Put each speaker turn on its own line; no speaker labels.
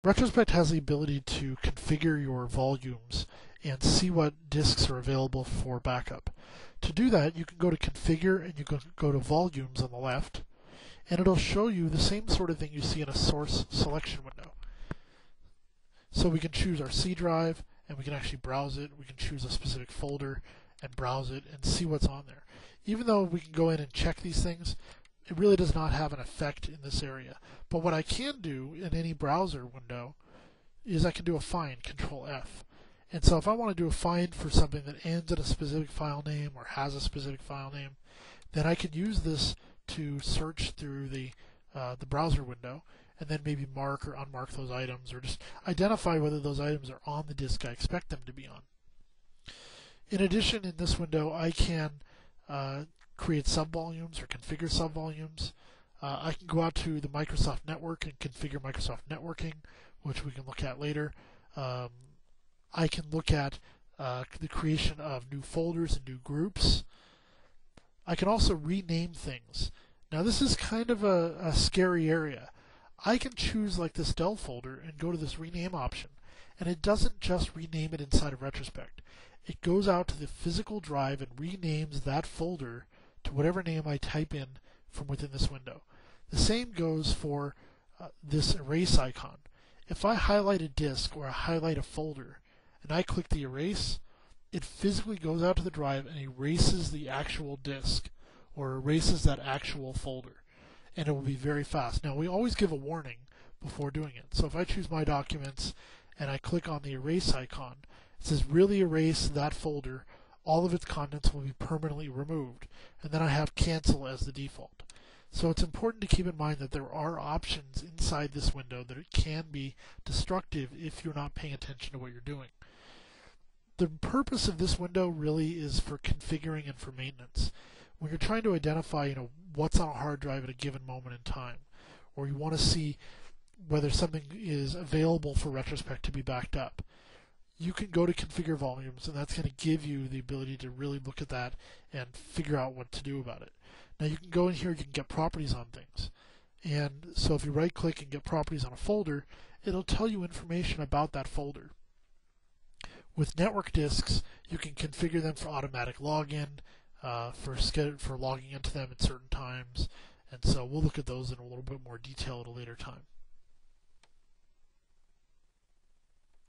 Retrospect has the ability to configure your volumes and see what disks are available for backup. To do that, you can go to Configure and you can go to Volumes on the left, and it'll show you the same sort of thing you see in a source selection window. So we can choose our C drive and we can actually browse it. We can choose a specific folder and browse it and see what's on there. Even though we can go in and check these things, it really does not have an effect in this area. But what I can do in any browser window is I can do a find, Control F. And so if I want to do a find for something that ends in a specific file name or has a specific file name, then I can use this to search through the browser window and then maybe mark or unmark those items or just identify whether those items are on the disk I expect them to be on. In addition, in this window, I can create subvolumes or configure subvolumes. I can go out to the Microsoft Network and configure Microsoft Networking, which we can look at later. I can look at the creation of new folders and new groups. I can also rename things. Now this is kind of a scary area. I can choose like this Dell folder and go to this rename option, and it doesn't just rename it inside of Retrospect. It goes out to the physical drive and renames that folder to whatever name I type in from within this window. The same goes for this erase icon. If I highlight a disk or I highlight a folder and I click the erase, it physically goes out to the drive and erases the actual disk or erases that actual folder. And it will be very fast. Now we always give a warning before doing it. So if I choose My Documents and I click on the erase icon, it says really erase that folder, all of its contents will be permanently removed. And then I have cancel as the default. So it's important to keep in mind that there are options inside this window that it can be destructive if you're not paying attention to what you're doing. The purpose of this window really is for configuring and for maintenance. When you're trying to identify, what's on a hard drive at a given moment in time, or you want to see whether something is available for Retrospect to be backed up, you can go to Configure Volumes, and that's going to give you the ability to really look at that and figure out what to do about it. Now you can go in here, you can get properties on things. And so if you right click and get properties on a folder, it'll tell you information about that folder. With network disks, you can configure them for automatic login, for logging into them at certain times, and so we'll look at those in a little bit more detail at a later time.